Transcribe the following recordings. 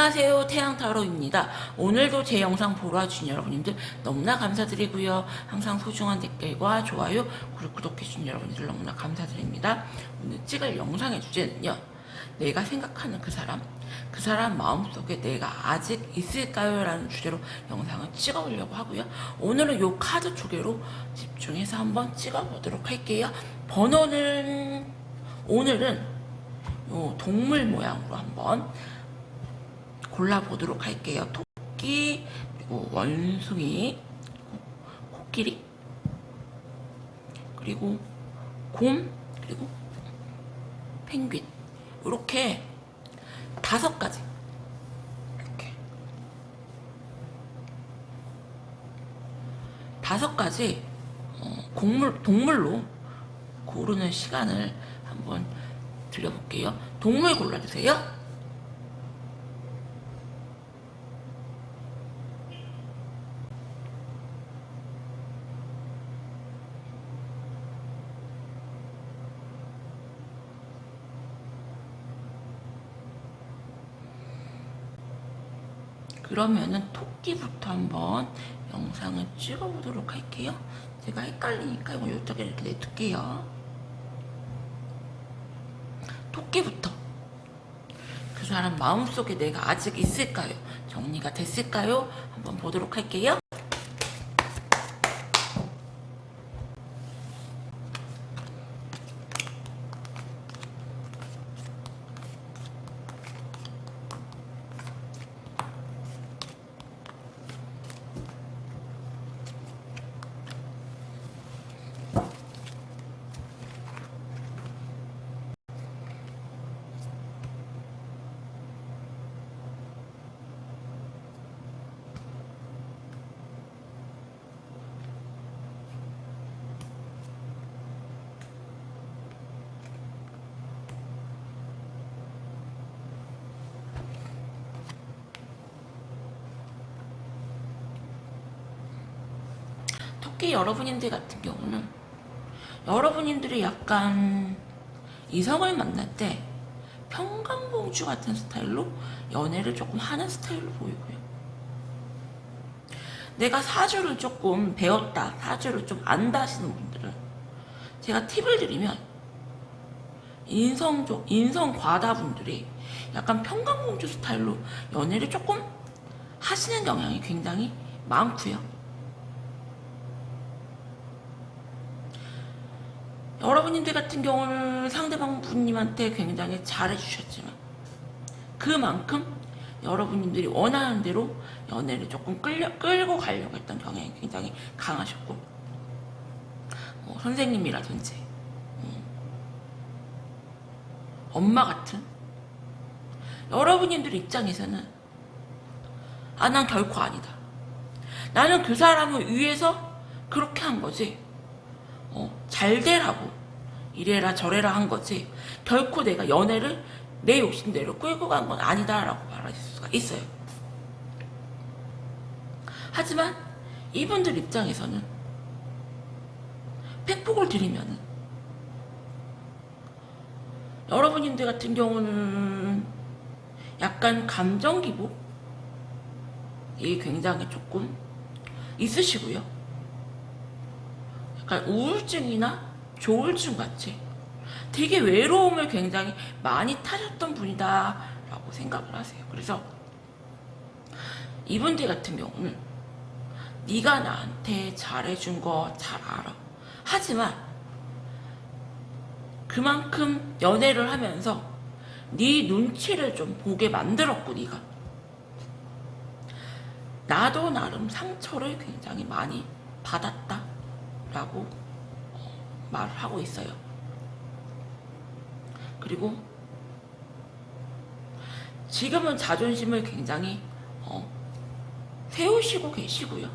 안녕하세요, 태양타로입니다. 오늘도 제 영상 보러 와주신 여러분님들 너무나 감사드리고요. 항상 소중한 댓글과 좋아요 그리고 구독해주신 여러분들 너무나 감사드립니다. 오늘 찍을 영상의 주제는요, 내가 생각하는 그 사람 마음속에 내가 아직 있을까요? 라는 주제로 영상을 찍어보려고 하고요. 오늘은 요 카드 두 개로 집중해서 한번 찍어보도록 할게요. 오늘은 요 동물 모양으로 한번 골라보도록 할게요. 토끼, 그리고 원숭이, 코끼리, 그리고 곰, 그리고 펭귄. 이렇게 5가지. 이렇게 5가지 동물로 고르는 시간을 한번 드려볼게요. 동물 골라주세요. 그러면은 토끼부터 한번 영상을 찍어보도록 할게요. 제가 헷갈리니까 이쪽에 이렇게 내둘게요. 토끼부터 그 사람 마음속에 내가 아직 있을까요? 정리가 됐을까요? 한번 보도록 할게요. 토끼 여러분들 같은 경우는 여러분들이 약간 이성을 만날 때 평강공주 같은 스타일로 연애를 조금 하는 스타일로 보이고요. 내가 사주를 조금 배웠다, 사주를 좀 안다 하시는 분들은 제가 팁을 드리면 인성 과다 분들이 약간 평강공주 스타일로 연애를 조금 하시는 경향이 굉장히 많고요. 여러분들 같은 경우는 상대방 분님한테 굉장히 잘해주셨지만 그만큼 여러분들이 원하는 대로 연애를 조금 끌고 가려고 했던 경향이 굉장히 강하셨고, 선생님이라든지 엄마 같은 여러분들 입장에서는 난 결코 아니다. 나는 그 사람을 위해서 그렇게 한 거지. 잘 되라고 이래라 저래라 한 거지 결코 내가 연애를 내 욕심대로 끌고 간 건 아니다 라고 말할 수가 있어요. 하지만 이분들 입장에서는 팩폭을 드리면은 여러분들 같은 경우는 약간 감정 기복이 굉장히 조금 있으시고요. 약간 우울증이나 조울증 같이 되게 외로움을 굉장히 많이 타셨던 분이다 라고 생각을 하세요. 그래서 이분들 같은 경우는 네가 나한테 잘해준 거 잘 알아. 하지만 그만큼 연애를 하면서 네 눈치를 좀 보게 만들었고, 네가 나도 나름 상처를 굉장히 많이 받았다 라고 말을 하고 있어요. 그리고 지금은 자존심을 굉장히 세우시고 계시고요.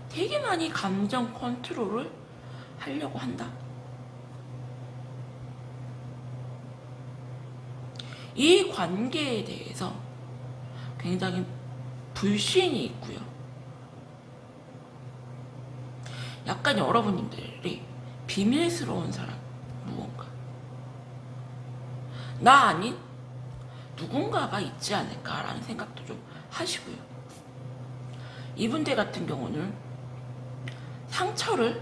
되게 많이 감정 컨트롤을 하려고 한다. 이 관계에 대해서 굉장히 불신이 있고요. 약간 여러분들이 비밀스러운 사람, 무언가 나 아닌 누군가가 있지 않을까라는 생각도 좀 하시고요. 이분들 같은 경우는 상처를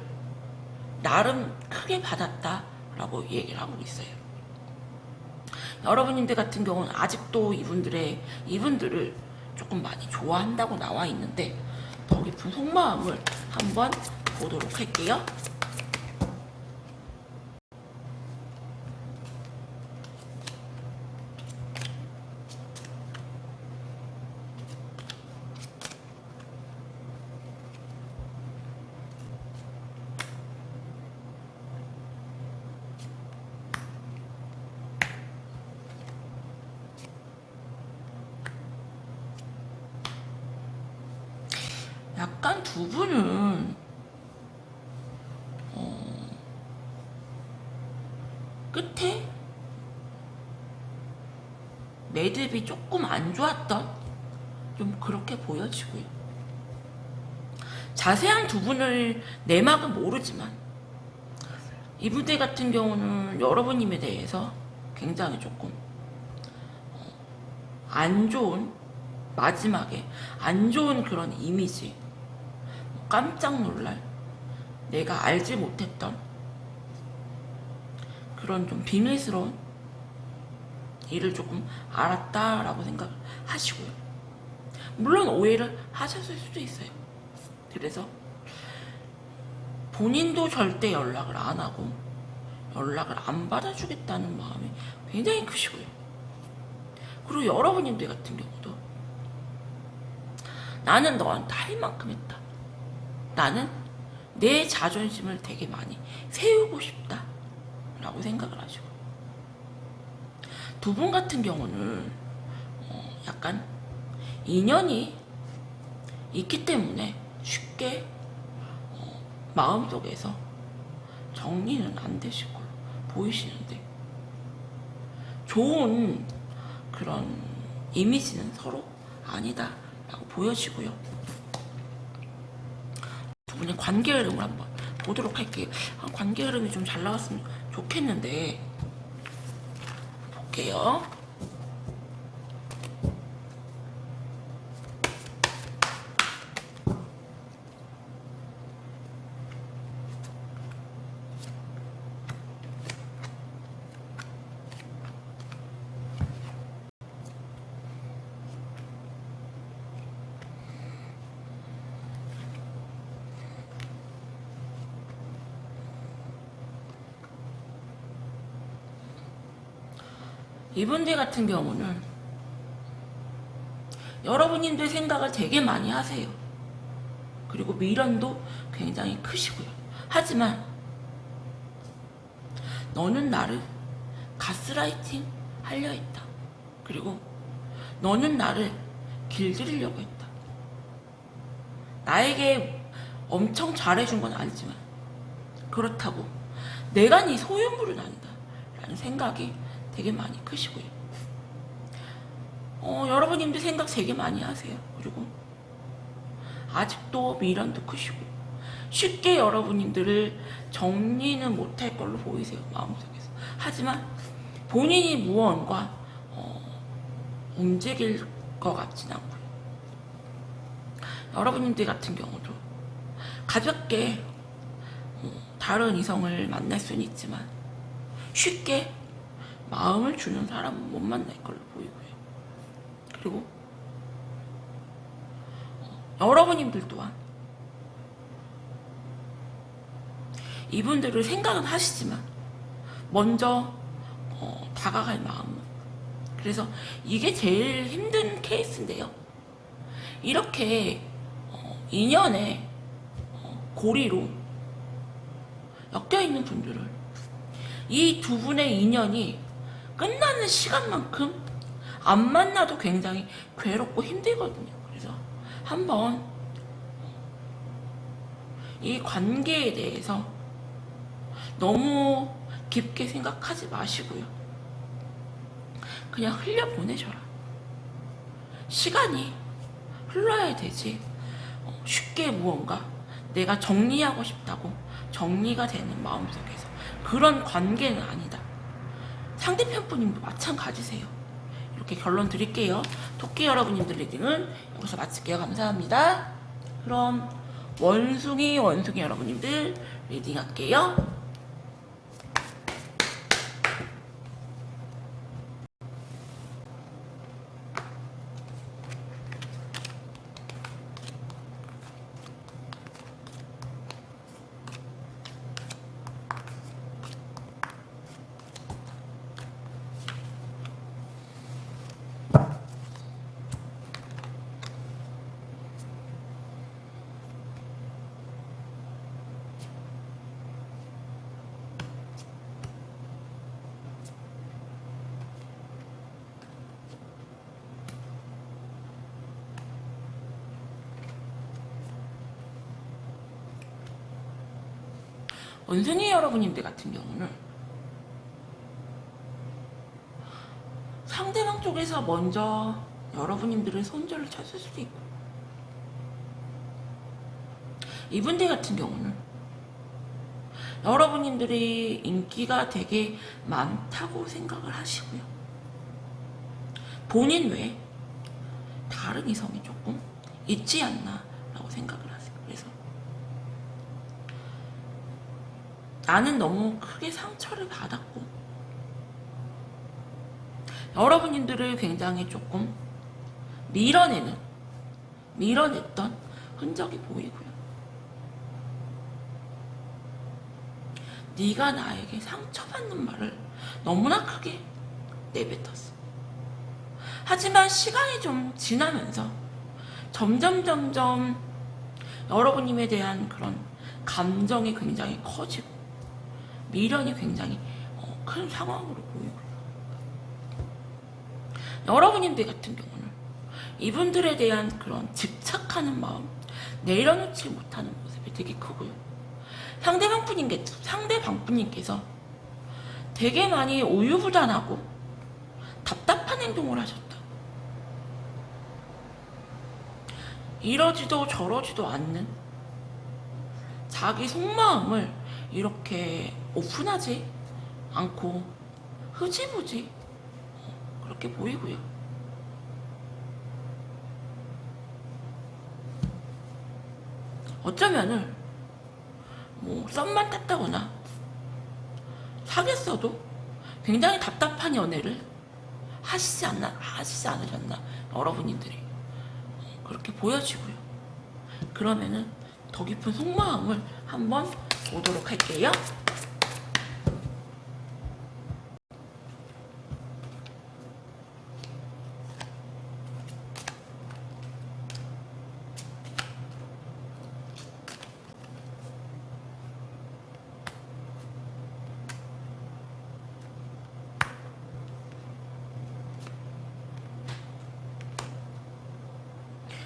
나름 크게 받았다라고 얘기를 하고 있어요. 여러분들 같은 경우는 아직도 이분들을 조금 많이 좋아한다고 나와 있는데 더 깊은 속마음을 한번 보도록 할게요. 약간 두 분은 끝에 매듭이 조금 안 좋았던 좀 그렇게 보여지고요. 자세한 두 분을 내막은 모르지만 이분들 같은 경우는 여러분님에 대해서 굉장히 조금 안 좋은, 마지막에 안 좋은 그런 이미지, 깜짝 놀랄, 내가 알지 못했던 그런 좀 비밀스러운 일을 조금 알았다라고 생각하시고요. 물론 오해를 하셨을 수도 있어요. 그래서 본인도 절대 연락을 안 하고 연락을 안 받아주겠다는 마음이 굉장히 크시고요. 그리고 여러분님들 같은 경우도 나는 너한테 할 만큼 했다. 나는 내 자존심을 되게 많이 세우고 싶다 라고 생각을 하시고, 두 분 같은 경우는 약간 인연이 있기 때문에 쉽게 마음속에서 정리는 안 되실 걸로 보이시는데 좋은 그런 이미지는 서로 아니다 라고 보여지고요. 두 분의 관계 흐름을 한번 보도록 할게요. 관계 흐름이 좀 잘 나왔으면 좋겠는데 볼게요. 이분들 같은 경우는 여러분님들 생각을 되게 많이 하세요. 그리고 미련도 굉장히 크시고요. 하지만 너는 나를 가스라이팅 하려 했다. 그리고 너는 나를 길들이려고 했다. 나에게 엄청 잘해준 건 아니지만 그렇다고 내가 네 소유물은 아니다 라는 생각이 되게 많이 크시고요. 여러분님들 생각 되게 많이 하세요. 그리고 아직도 미련도 크시고 쉽게 여러분님들을 정리는 못할 걸로 보이세요. 마음속에서. 하지만 본인이 무언가 움직일 것 같진 않고요. 여러분님들 같은 경우도 가볍게 다른 이성을 만날 수는 있지만 쉽게 마음을 주는 사람은 못 만날 걸로 보이고요. 그리고 여러분님들 또한 이분들을 생각은 하시지만 먼저 다가갈 마음은, 그래서 이게 제일 힘든 케이스인데요. 이렇게 인연의 고리로 엮여있는 분들은 이 두 분의 인연이 끝나는 시간만큼 안 만나도 굉장히 괴롭고 힘들거든요. 그래서 한번 이 관계에 대해서 너무 깊게 생각하지 마시고요. 그냥 흘려보내셔라. 시간이 흘러야 되지 쉽게 무언가 내가 정리하고 싶다고 정리가 되는 마음속에서 그런 관계는 아니다. 상대편 분님도 마찬가지세요. 그렇게 결론 드릴게요. 토끼 여러분님들 리딩은 여기서 마칠게요. 감사합니다. 그럼 원숭이 여러분님들 리딩 할게요. 원숭이 여러분님들 같은 경우는 상대방 쪽에서 먼저 여러분님들의 손절을 찾을 수도 있고, 이분들 같은 경우는 여러분님들이 인기가 되게 많다고 생각을 하시고요. 본인 외에 다른 이성이 조금 있지 않나 라고 생각을 하세요. 그래서 나는 너무 크게 상처를 받았고 여러분들을 굉장히 조금 밀어냈던 흔적이 보이고요. 네가 나에게 상처받는 말을 너무나 크게 내뱉었어. 하지만 시간이 좀 지나면서 점점 여러분님에 대한 그런 감정이 굉장히 커지고 미련이 굉장히 큰 상황으로 보이고요. 여러분들 같은 경우는 이분들에 대한 그런 집착하는 마음, 내려놓지 못하는 모습이 되게 크고요. 상대방분님께서 되게 많이 우유부단하고 답답한 행동을 하셨다. 이러지도 저러지도 않는 자기 속마음을 이렇게 오픈하지 않고 흐지부지 그렇게 보이고요. 어쩌면은 썸만 탔다거나 사귀었어도 굉장히 답답한 연애를 하시지 않으셨나 여러분들이 그렇게 보여지고요. 그러면은 더 깊은 속마음을 한번 보도록 할게요.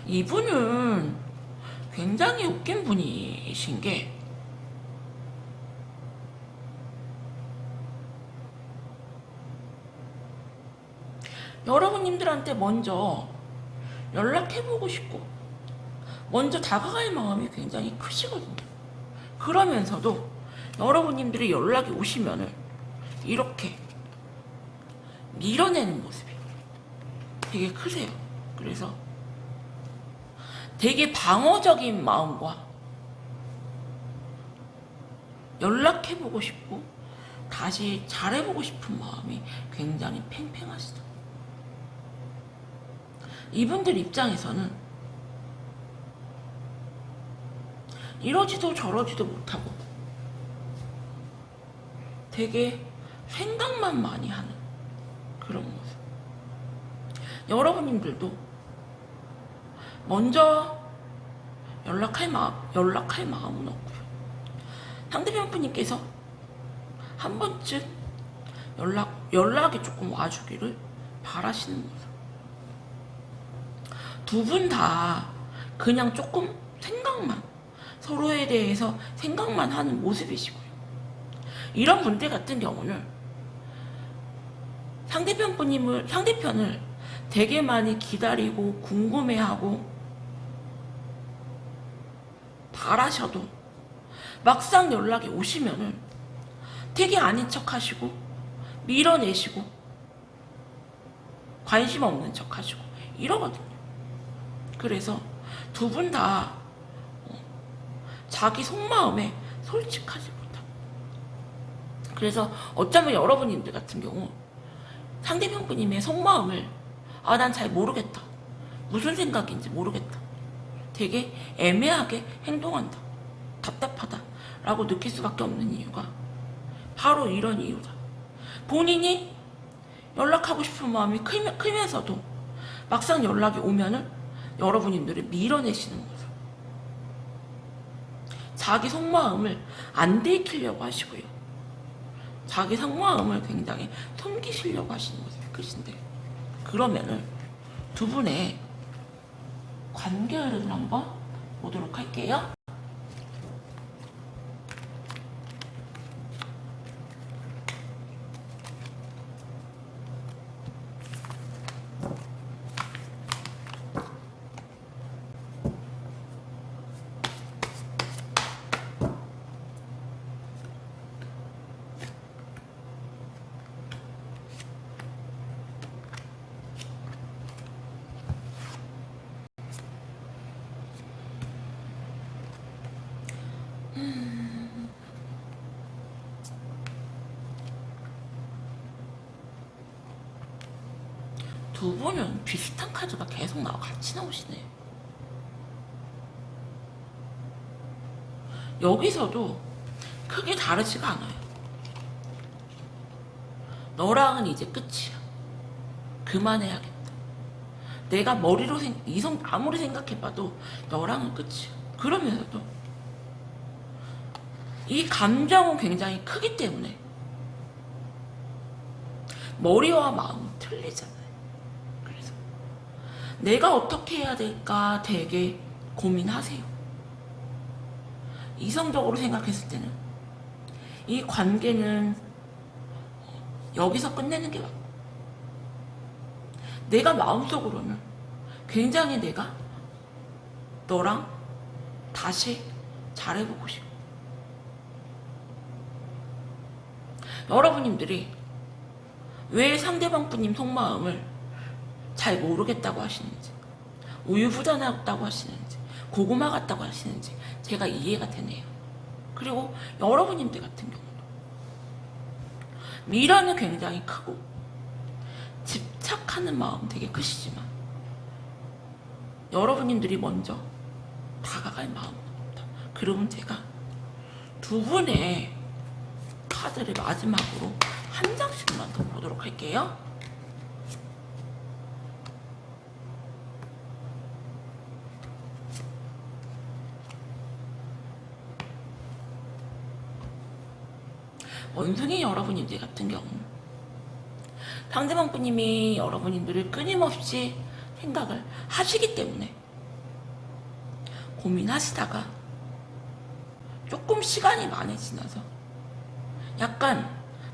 이분은 굉장히 웃긴 분이신 게 여러분들한테 먼저 연락해보고 싶고 먼저 다가갈 마음이 굉장히 크시거든요. 그러면서도 여러분들이 연락이 오시면은 이렇게 밀어내는 모습이 되게 크세요. 그래서 되게 방어적인 마음과 연락해보고 싶고 다시 잘해보고 싶은 마음이 굉장히 팽팽하시다. 이분들 입장에서는 이러지도 저러지도 못하고 되게 생각만 많이 하는 그런 모습. 여러분들도 먼저 연락할 마음은 없고요. 상대방 분님께서 한 번쯤 연락이 조금 와주기를 바라시는 모습. 두 분 다 그냥 조금 서로에 대해서 생각만 하는 모습이시고요. 이런 분들 같은 경우는 상대편을 되게 많이 기다리고 궁금해하고 바라셔도 막상 연락이 오시면은 되게 아닌 척 하시고 밀어내시고 관심 없는 척 하시고 이러거든요. 그래서 두 분 다 자기 속마음에 솔직하지 못합니다. 그래서 어쩌면 여러분들 같은 경우 상대방분님의 속마음을 난 잘 모르겠다, 무슨 생각인지 모르겠다, 되게 애매하게 행동한다, 답답하다 라고 느낄 수밖에 없는 이유가 바로 이런 이유다. 본인이 연락하고 싶은 마음이 크면서도 막상 연락이 오면은 여러분들을 밀어내시는 거죠. 자기 속마음을 안 들키려고 하시고요, 자기 속마음을 굉장히 숨기시려고 하시는 것이 끝인데, 그러면은 두 분의 관계 흐름을 한번 보도록 할게요. 두 분은 비슷한 카드가 계속 같이 나오시네요. 여기서도 크게 다르지가 않아요. 너랑은 이제 끝이야, 그만해야겠다. 내가 머리로 아무리 생각해봐도 너랑은 끝이야. 그러면서도 이 감정은 굉장히 크기 때문에 머리와 마음은 틀리잖아요. 그래서 내가 어떻게 해야 될까 되게 고민하세요. 이성적으로 생각했을 때는 이 관계는 여기서 끝내는 게 맞고, 내가 마음속으로는 굉장히 내가 너랑 다시 잘해보고 싶어. 여러분들이 왜 상대방 분님 속마음을 잘 모르겠다고 하시는지, 우유부단하다고 하시는지, 고구마 같다고 하시는지 제가 이해가 되네요. 그리고 여러분들 같은 경우도 미련은 굉장히 크고 집착하는 마음 되게 크시지만 여러분들이 먼저 다가갈 마음은 없다. 그러면 제가 두 분의 카드를 마지막으로 한 장씩만 더 보도록 할게요. 원숭이 여러분들 같은 경우 상대방 분님이 여러분들을 끊임없이 생각을 하시기 때문에 고민하시다가 조금 시간이 많이 지나서 약간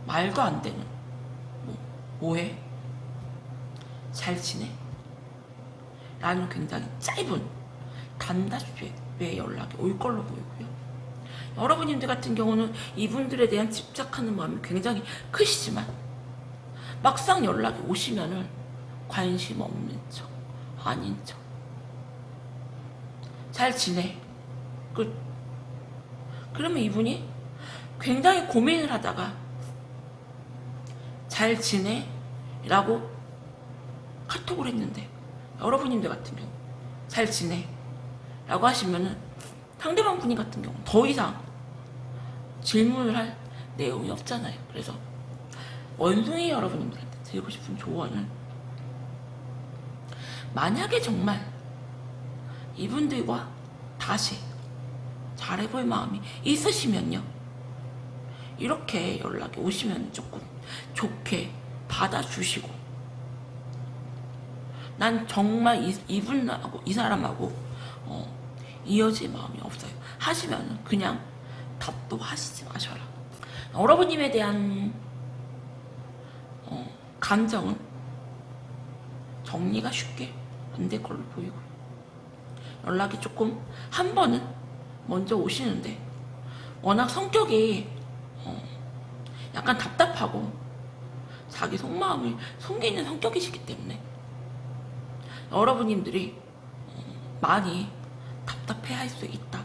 말도 안 되는 뭐해? 잘 지내? 라는 굉장히 짧은 단답의 연락이 올 걸로 보이고요. 여러분들 같은 경우는 이분들에 대한 집착하는 마음이 굉장히 크시지만 막상 연락이 오시면은 관심 없는 척, 아닌 척, 잘 지내, 끝. 그러면 이분이 굉장히 고민을 하다가 잘 지내? 라고 카톡을 했는데 여러분들 같은 경우 잘 지내? 라고 하시면은 상대방 분이 같은 경우 더 이상 질문을 할 내용이 없잖아요. 그래서 원숭이 여러분들한테 드리고 싶은 조언은, 만약에 정말 이분들과 다시 잘해볼 마음이 있으시면요, 이렇게 연락이 오시면 조금 좋게 받아주시고, 난 정말 이분하고 이 사람하고 이어질 마음이 없어요 하시면 그냥 답도 하시지 마셔라. 여러분님에 대한 감정은 정리가 쉽게 안 될 걸로 보이고요. 연락이 조금 한 번은 먼저 오시는데 워낙 성격이 약간 답답하고 자기 속마음을 숨기는 성격이시기 때문에 여러분님들이 많이 답답해할 수 있다.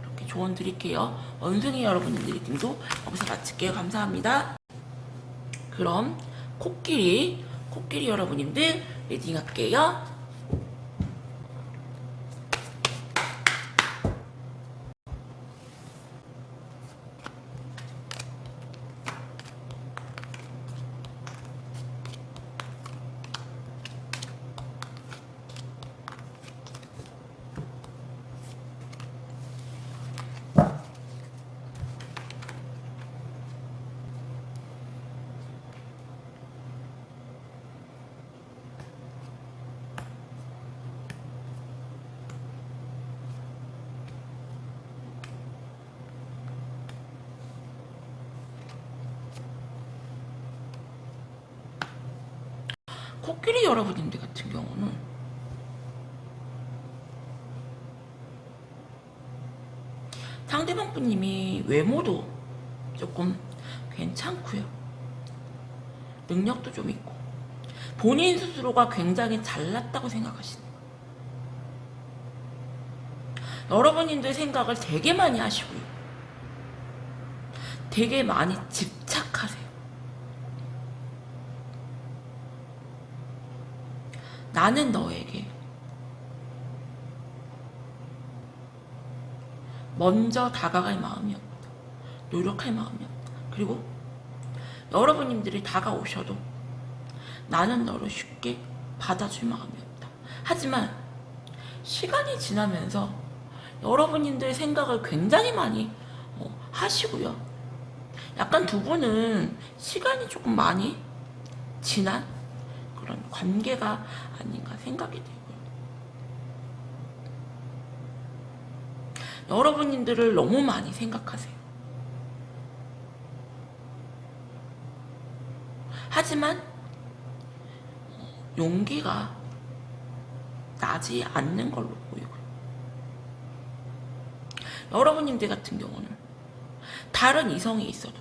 이렇게 조언 드릴게요. 원숭이 여러분들 리딩도 여기서 마칠게요. 감사합니다. 그럼 코끼리 여러분님들 리딩할게요. 코끼리 여러분들 같은 경우는 상대방 분님이 외모도 조금 괜찮고요. 능력도 좀 있고 본인 스스로가 굉장히 잘났다고 생각하시는 거예요. 여러분들 생각을 되게 많이 하시고요. 되게 많이 집착하세요. 나는 너에게 먼저 다가갈 마음이 없다. 노력할 마음이 없다. 그리고 여러분들이 다가오셔도 나는 너를 쉽게 받아줄 마음이 없다. 하지만 시간이 지나면서 여러분들 생각을 굉장히 많이 하시고요. 약간 두 분은 시간이 조금 많이 지난 그런 관계가 아닌가 생각이 되고요. 여러분들을 너무 많이 생각하세요. 하지만 용기가 나지 않는 걸로 보이고요. 여러분들 같은 경우는 다른 이성이 있어도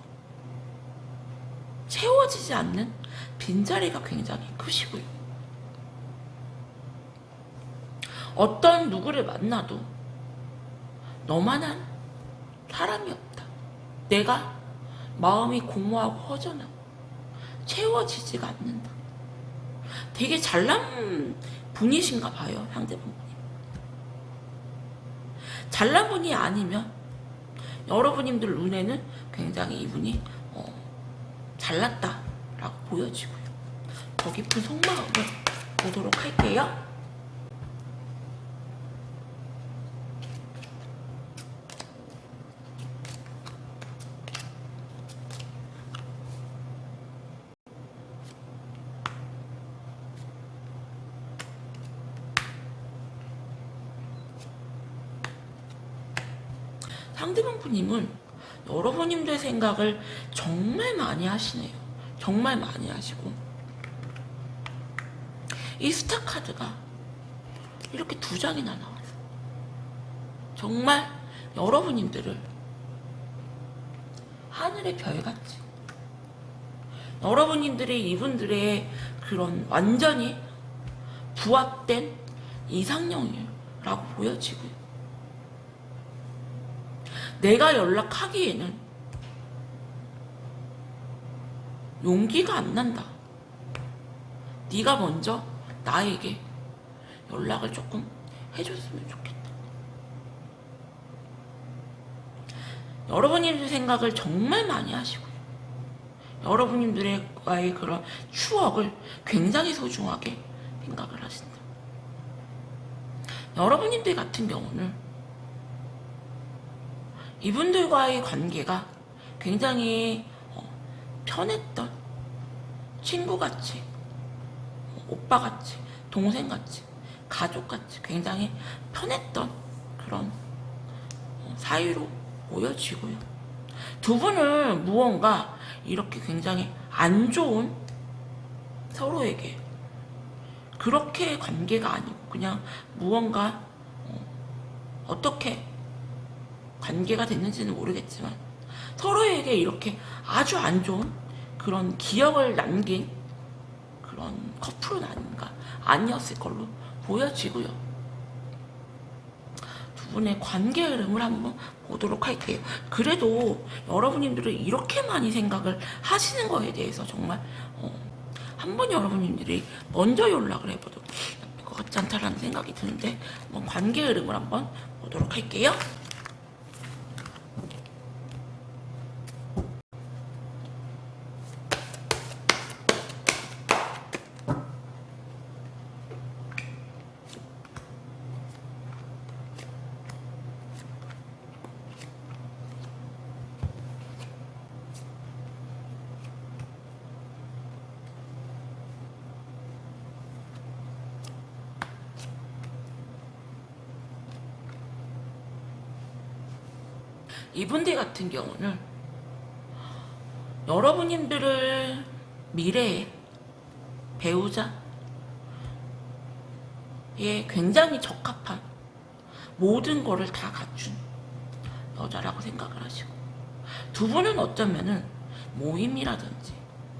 채워지지 않는 빈자리가 굉장히 크시고요. 어떤 누구를 만나도 너만한 사람이 없다. 내가 마음이 공허하고 허전하고 채워지지가 않는다. 되게 잘난 분이신가 봐요. 상대방 분이. 잘난 분이 아니면 여러분들 눈에는 굉장히 이분이 잘났다라고 보여지고요. 더 깊은 속마음을 보도록 할게요. 상대방 분님은 여러분님들 생각을 정말 많이 하시네요. 정말 많이 하시고 이 스타 카드가 이렇게 2장이나 나와서 정말 여러분님들을 하늘의 별같이 여러분님들이 이분들의 그런 완전히 부합된 이상형이라고 보여지고요. 내가 연락하기에는 용기가 안 난다. 네가 먼저 나에게 연락을 조금 해줬으면 좋겠다. 여러분님들 생각을 정말 많이 하시고요. 여러분님들과의 그런 추억을 굉장히 소중하게 생각을 하신다. 여러분님들 같은 경우는 이분들과의 관계가 굉장히 편했던 친구같이, 오빠같이, 동생같이, 가족같이 굉장히 편했던 그런 사이로 보여지고요. 두 분은 무언가 이렇게 굉장히 안 좋은 서로에게 그렇게 관계가 아니고 그냥 무언가 어떻게 관계가 됐는지는 모르겠지만 서로에게 이렇게 아주 안 좋은 그런 기억을 남긴 그런 커플은 아닌가 아니었을 걸로 보여지고요. 두 분의 관계 흐름을 한번 보도록 할게요. 그래도 여러분님들은 이렇게 많이 생각을 하시는 거에 대해서 정말 한번 여러분님들이 먼저 연락을 해보도록 될 것 같지 않다라는 생각이 드는데 한번 관계 흐름을 한번 보도록 할게요. 이분들 같은 경우는 여러분님들을 미래의 배우자에 굉장히 적합한 모든 거를 다 갖춘 여자라고 생각을 하시고, 두 분은 어쩌면은 모임이라든지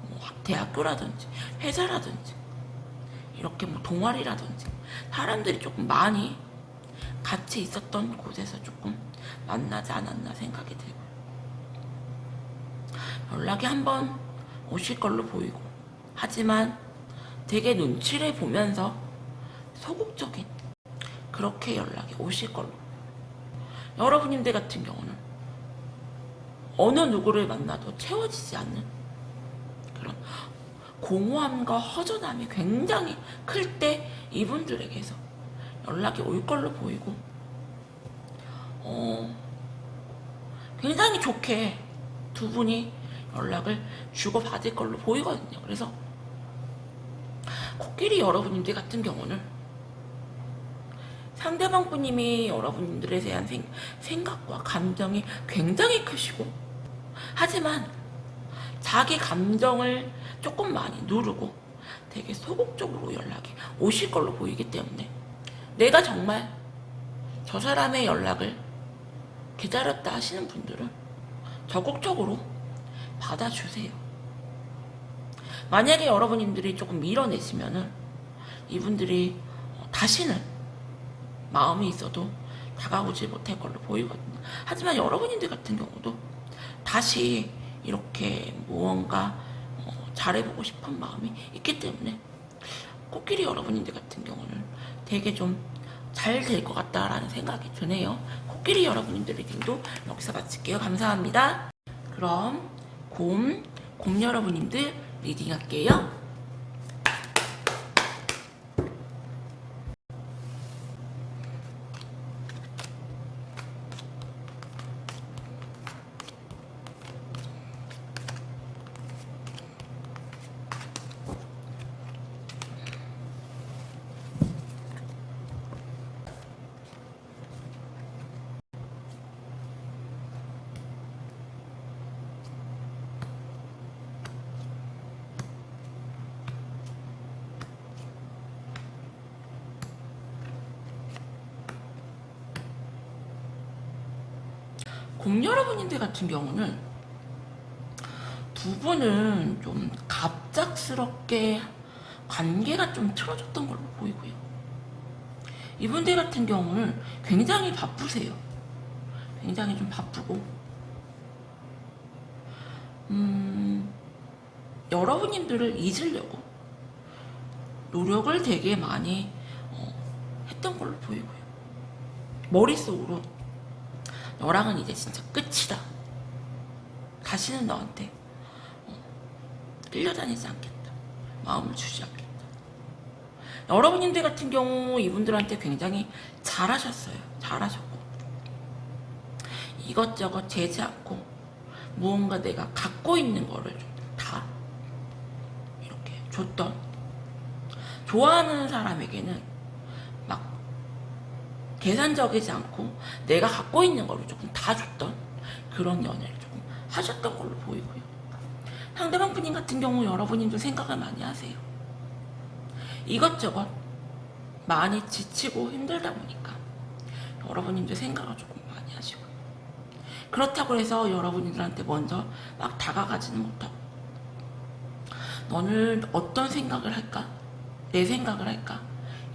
뭐 대학교라든지 회사라든지 이렇게 뭐 동아리라든지 사람들이 조금 많이 같이 있었던 곳에서 조금 만나지 않았나 생각이 들고요. 연락이 한번 오실 걸로 보이고, 하지만 되게 눈치를 보면서 소극적인 그렇게 연락이 오실 걸로. 여러분님들 같은 경우는 어느 누구를 만나도 채워지지 않는 그런 공허함과 허전함이 굉장히 클 때 이분들에게서 연락이 올 걸로 보이고, 굉장히 좋게 두 분이 연락을 주고받을 걸로 보이거든요. 그래서 코끼리 여러분님들 같은 경우는 상대방 분님이 여러분들에 대한 생각과 감정이 굉장히 크시고, 하지만 자기 감정을 조금 많이 누르고 되게 소극적으로 연락이 오실 걸로 보이기 때문에 내가 정말 저 사람의 연락을 기다렸다 하시는 분들은 적극적으로 받아주세요. 만약에 여러분님들이 조금 밀어내시면은 이분들이 다시는 마음이 있어도 다가오지 못할 걸로 보이거든요. 하지만 여러분님들 같은 경우도 다시 이렇게 무언가 잘해보고 싶은 마음이 있기 때문에 코끼리 여러분님들 같은 경우는 되게 좀 잘 될 것 같다라는 생각이 드네요. 코끼리 여러분님들 리딩도 여기서 마칠게요. 감사합니다. 그럼 곰 여러분님들 리딩 할게요. 곰 여러분님들 같은 경우는 두 분은 좀 갑작스럽게 관계가 좀 틀어졌던 걸로 보이고요. 이분들 같은 경우는 굉장히 바쁘세요. 굉장히 좀 바쁘고, 여러분님들을 잊으려고 노력을 되게 많이 했던 걸로 보이고요. 머릿속으로 너랑은 이제 진짜 끝이다. 다시는 너한테 끌려다니지 않겠다. 마음을 주지 않겠다. 여러분님들 같은 경우 이분들한테 굉장히 잘하셨어요. 잘하셨고, 이것저것 재지 않고 무언가 내가 갖고 있는 거를 좀 다 이렇게 줬던, 좋아하는 사람에게는 막 계산적이지 않고 내가 갖고 있는 거를 조금 다 줬던 그런 연애를 조금 하셨던 걸로 보이고요. 상대방 분님 같은 경우 여러분님도 생각을 많이 하세요. 이것저것 많이 지치고 힘들다 보니까 여러분님도 생각을 조금 많이 하시고요. 그렇다고 해서 여러분들한테 먼저 막 다가가지는 못하고, 너는 어떤 생각을 할까? 내 생각을 할까?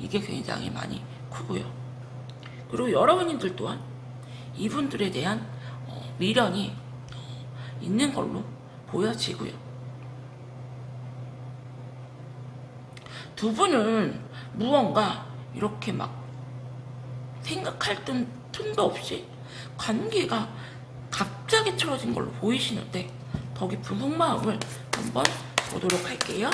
이게 굉장히 많이 크고요. 그리고 여러분들 또한 이분들에 대한 미련이 있는 걸로 보여지고요. 두 분은 무언가 이렇게 막 생각할 틈도 없이 관계가 갑자기 틀어진 걸로 보이시는데 더 깊은 속마음을 한번 보도록 할게요.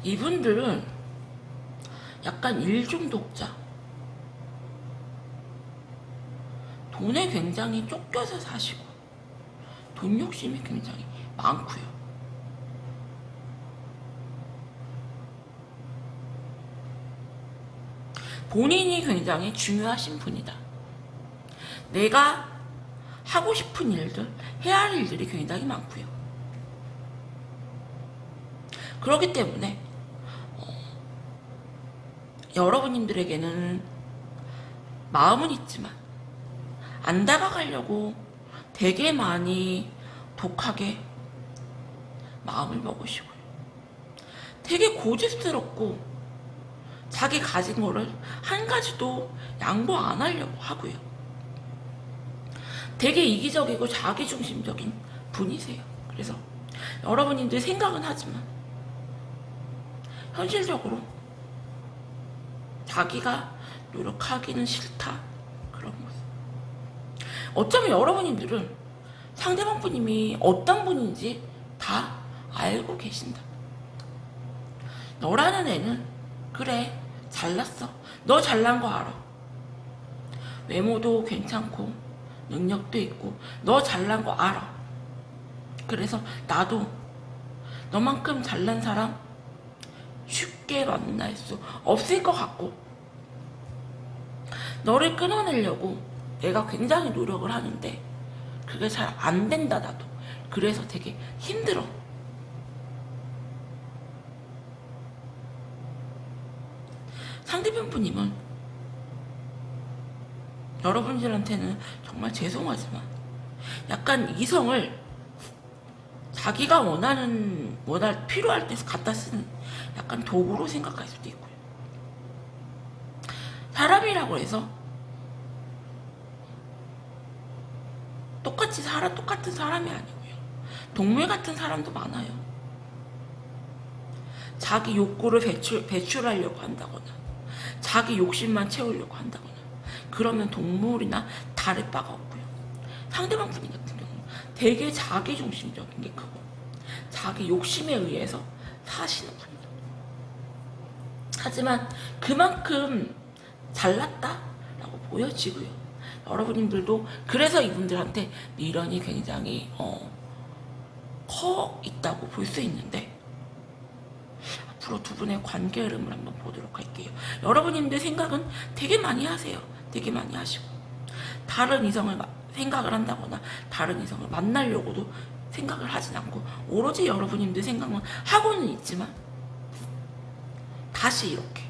이분들은 약간 일중독자, 돈에 굉장히 쫓겨서 사시고 돈 욕심이 굉장히 많고요. 본인이 굉장히 중요하신 분이다. 내가 하고 싶은 일들, 해야 할 일들이 굉장히 많고요. 그렇기 때문에 여러분님들에게는 마음은 있지만 안 다가가려고 되게 많이 독하게 마음을 먹으시고요. 되게 고집스럽고 자기 가진 거를 한 가지도 양보 안 하려고 하고요. 되게 이기적이고 자기중심적인 분이세요. 그래서 여러분님들 생각은 하지만 현실적으로 자기가 노력하기는 싫다. 그런 모습. 어쩌면 여러분님들은 상대방 분님이 어떤 분인지 다 알고 계신다. 너라는 애는 그래 잘났어. 너 잘난 거 알아. 외모도 괜찮고 능력도 있고 너 잘난 거 알아. 그래서 나도 너만큼 잘난 사람 쉽게 만날 수 없을 것 같고 너를 끊어내려고 내가 굉장히 노력을 하는데 그게 잘 안 된다 나도. 그래서 되게 힘들어. 상대편 분님은 여러분들한테는 정말 죄송하지만 약간 이성을 자기가 필요할 때 갖다 쓰는 약간 도구로 생각할 수도 있고요. 사람이라고 해서 똑같은 사람이 아니고요. 동물 같은 사람도 많아요. 자기 욕구를 배출하려고 한다거나 자기 욕심만 채우려고 한다거나 그러면 동물이나 다를 바가 없고요. 상대방 분이 같은 경우는 되게 자기중심적인 게 크고 자기 욕심에 의해서 사시는 분이다. 하지만 그만큼 잘났다라고 보여지고요. 여러분들도 그래서 이분들한테 미련이 굉장히 커 있다고 볼 수 있는데 앞으로 두 분의 관계 흐름을 한번 보도록 할게요. 여러분님들 생각은 되게 많이 하세요. 되게 많이 하시고 다른 이성을 생각을 한다거나 다른 이성을 만나려고도 생각을 하진 않고 오로지 여러분님들 생각만 하고는 있지만 다시 이렇게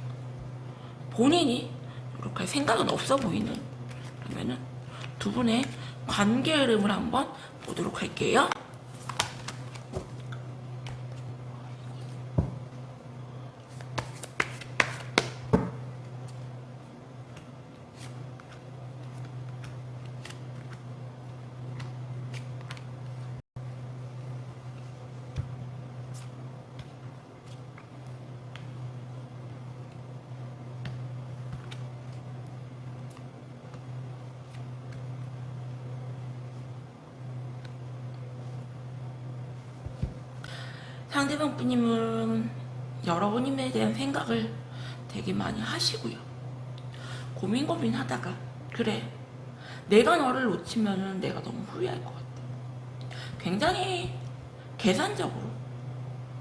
본인이 이렇게 생각은 없어 보이는 그러면은 두 분의 관계 흐름을 한번 보도록 할게요. 상대방 분님은 여러분님에 대한 생각을 되게 많이 하시고요. 고민하다가 그래 내가 너를 놓치면은 내가 너무 후회할 것 같아. 굉장히 계산적으로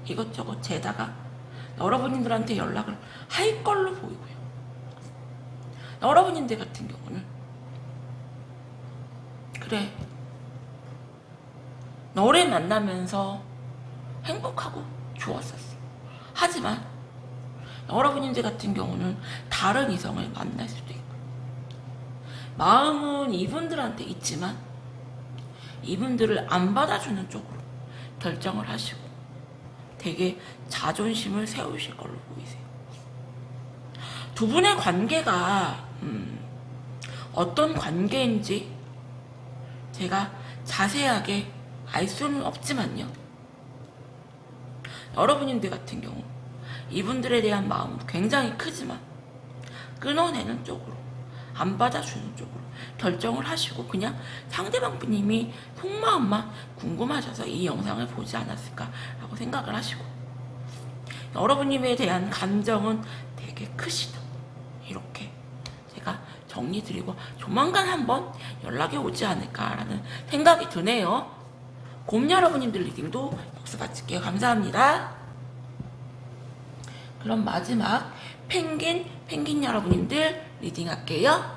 이것저것 재다가 여러분들한테 연락을 할 걸로 보이고요. 여러분들 같은 경우는 그래, 너를 만나면서 행복하고 좋았었어. 하지만 여러분들 같은 경우는 다른 이성을 만날 수도 있고, 마음은 이분들한테 있지만 이분들을 안 받아주는 쪽으로 결정을 하시고 되게 자존심을 세우실 걸로 보이세요. 두 분의 관계가 어떤 관계인지 제가 자세하게 알 수는 없지만요, 여러분들 같은 경우 이분들에 대한 마음은 굉장히 크지만 끊어내는 쪽으로, 안 받아주는 쪽으로 결정을 하시고 그냥 상대방 분님이 속마음만 궁금하셔서 이 영상을 보지 않았을까라고 생각을 하시고, 여러분님에 대한 감정은 되게 크시다, 이렇게 제가 정리 드리고 조만간 한번 연락이 오지 않을까라는 생각이 드네요. 곰 여러분님들 리딩도 역수 바칠게요. 감사합니다. 그럼 마지막 펭귄 여러분님들 리딩 할게요.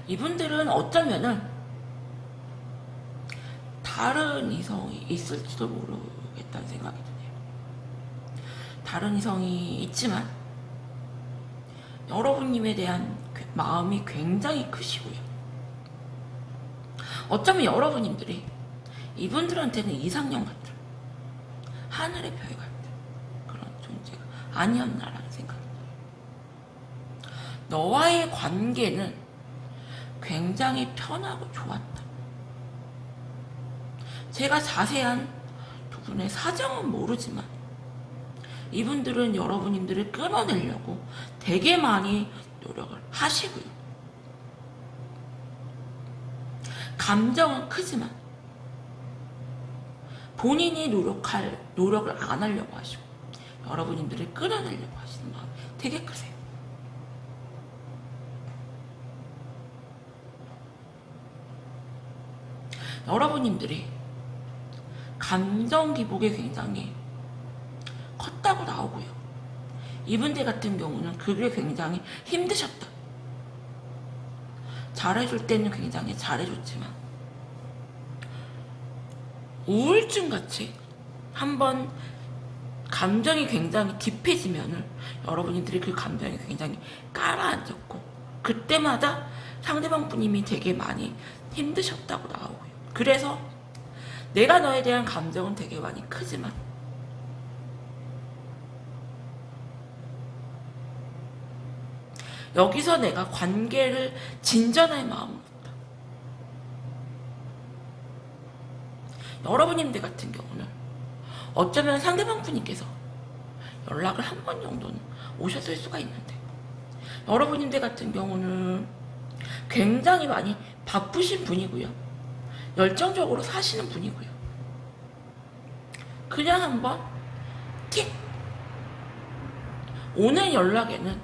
이분들은 어쩌면은 다른 이성이 있을지도 모르겠다는 생각이 드네요. 다른 이성이 있지만 여러분님에 대한 마음이 굉장히 크시고요. 어쩌면 여러분님들이 이분들한테는 이상형 같은 하늘의 별 같은 그런 존재가 아니었나라는 생각이 들어요. 너와의 관계는 굉장히 편하고 좋았다. 제가 자세한 두 분의 사정은 모르지만 이분들은 여러분님들을 끌어내려고 되게 많이 노력을 하시고요. 감정은 크지만 본인이 노력을 안 하려고 하시고 여러분님들을 끌어내려고 하시는 마음이 되게 크세요. 여러분님들이 감정 기복이 굉장히 컸다고 나오고요. 이분들 같은 경우는 그게 굉장히 힘드셨다. 잘해줄 때는 굉장히 잘해줬지만 우울증같이 한번 감정이 굉장히 딥해지면은 여러분들이 그 감정이 굉장히 깔아앉았고 그때마다 상대방 분님이 되게 많이 힘드셨다고 나오고요. 그래서 내가 너에 대한 감정은 되게 많이 크지만 여기서 내가 관계를 진전할 마음은 없다. 여러분님들 같은 경우는 어쩌면 상대방 분님께서 연락을 한 번 정도는 오셨을 수가 있는데 여러분님들 같은 경우는 굉장히 많이 바쁘신 분이고요. 열정적으로 사시는 분이고요. 그냥 한번 틱! 오늘 연락에는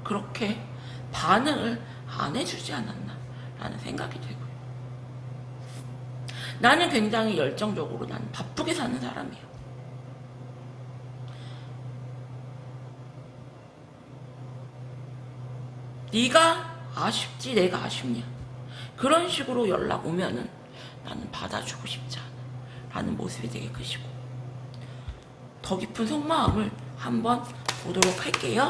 그렇게 반응을 안 해주지 않았나 라는 생각이 되고요. 나는 굉장히 열정적으로 나는 바쁘게 사는 사람이에요. 네가 아쉽지 내가 아쉽냐 그런 식으로 연락 오면은 나는 받아주고 싶지 않아 라는 모습이 되게 크시고 더 깊은 속마음을 한번 보도록 할게요.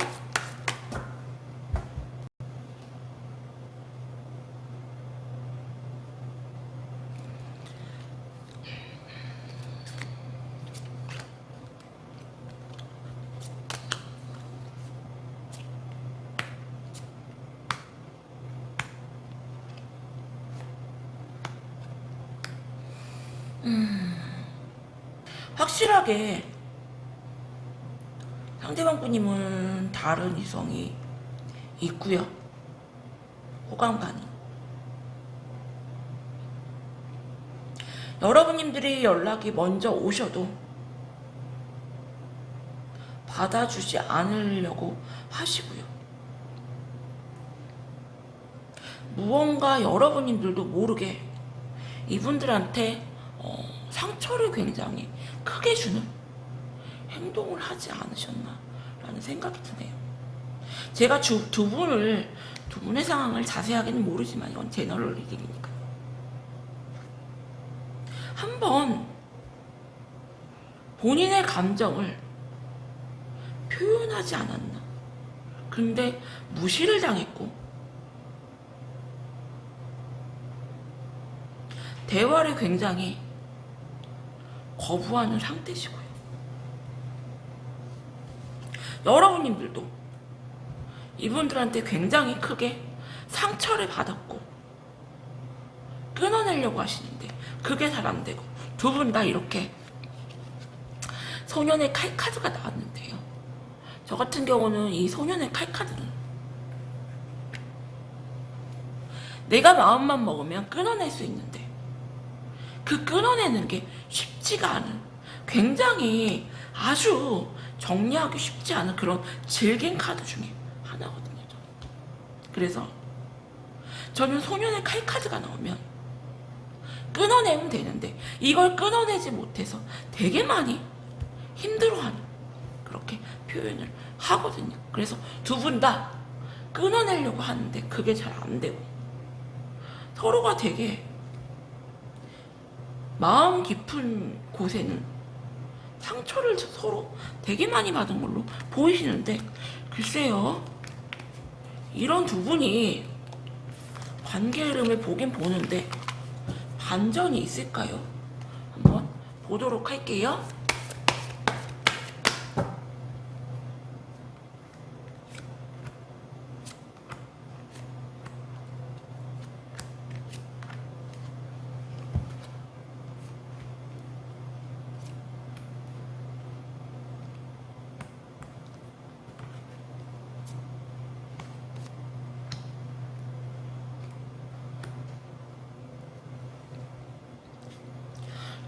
확실하게 상대방 분님은 다른 이성이 있고요. 호감 가는. 여러분님들이 연락이 먼저 오셔도 받아주지 않으려고 하시고요. 무언가 여러분님들도 모르게 이분들한테 상처를 굉장히 크게 주는 행동을 하지 않으셨나 라는 생각이 드네요. 제가 두 분의 상황을 자세하게는 모르지만 이건 제너럴 리딩이니까 한번 본인의 감정을 표현하지 않았나. 근데 무시를 당했고 대화를 굉장히 거부하는 상태시고요. 여러분님들도 이분들한테 굉장히 크게 상처를 받았고 끊어내려고 하시는데 그게 잘 안 되고 두 분 다 이렇게 소년의 칼카드가 나왔는데요. 저 같은 경우는 이 소년의 칼카드는 내가 마음만 먹으면 끊어낼 수 있는데 그 끊어내는 게 쉽지가 않은 굉장히 아주 정리하기 쉽지 않은 그런 질긴 카드 중에 하나거든요. 그래서 저는 소년의 칼카드가 나오면 끊어내면 되는데 이걸 끊어내지 못해서 되게 많이 힘들어하는 그렇게 표현을 하거든요. 그래서 두 분 다 끊어내려고 하는데 그게 잘 안 되고 서로가 되게 마음 깊은 곳에는 상처를 서로 되게 많이 받은 걸로 보이시는데 글쎄요, 이런 두 분이 관계 흐름을 보긴 보는데 반전이 있을까요? 한번 보도록 할게요.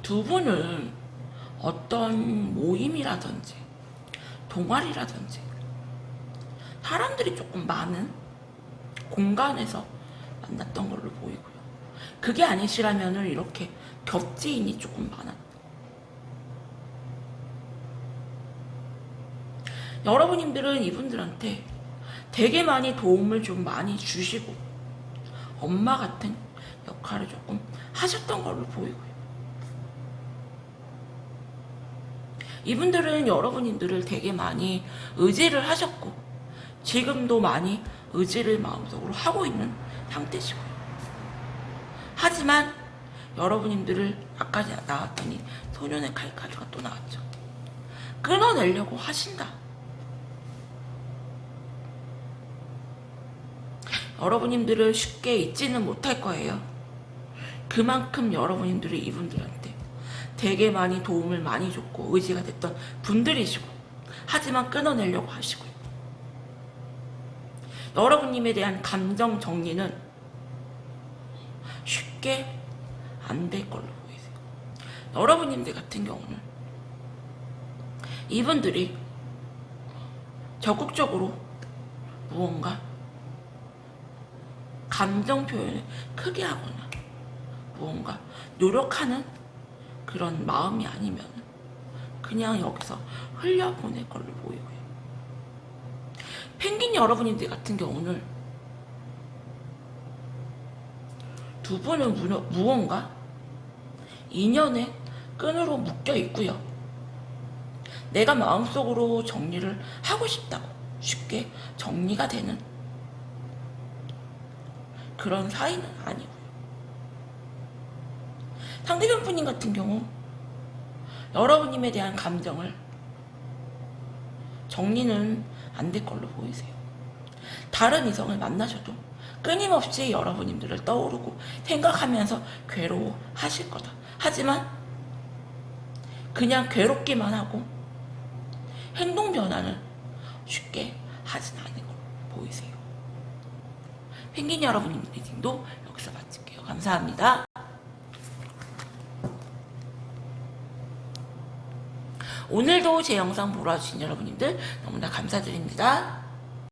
두 분은 어떤 모임이라든지 동아리라든지 사람들이 조금 많은 공간에서 만났던 걸로 보이고요. 그게 아니시라면 이렇게 겹지인이 조금 많았다. 여러분님들은 이분들한테 되게 많이 도움을 좀 많이 주시고 엄마 같은 역할을 조금 하셨던 걸로 보이고요. 이분들은 여러분들을 되게 많이 의지를 하셨고 지금도 많이 의지를 마음속으로 하고 있는 상태시고요. 하지만 여러분들을 아까 나왔더니 소년의 칼카드가 또 나왔죠. 끊어내려고 하신다. 여러분들을 쉽게 잊지는 못할 거예요. 그만큼 여러분들이 이분들한테 되게 많이 도움을 많이 줬고 의지가 됐던 분들이시고 하지만 끊어내려고 하시고요. 여러분님에 대한 감정 정리는 쉽게 안 될 걸로 보이세요. 여러분님들 같은 경우는 이분들이 적극적으로 무언가 감정 표현을 크게 하거나 무언가 노력하는 그런 마음이 아니면 그냥 여기서 흘려보낼 걸로 보이고요. 펭귄 여러분들 같은 경우는 두 분은 무언가 인연의 끈으로 묶여 있고요. 내가 마음속으로 정리를 하고 싶다고 쉽게 정리가 되는 그런 사이는 아니고요. 상대방 분님 같은 경우 여러분님에 대한 감정을 정리는 안 될 걸로 보이세요. 다른 이성을 만나셔도 끊임없이 여러분님들을 떠오르고 생각하면서 괴로워하실 거다. 하지만 그냥 괴롭기만 하고 행동 변화는 쉽게 하진 않은 걸로 보이세요. 펭귄 여러분 리딩도 여기서 마칠게요. 감사합니다. 오늘도 제 영상 보러 와주신 여러분들 너무나 감사드립니다.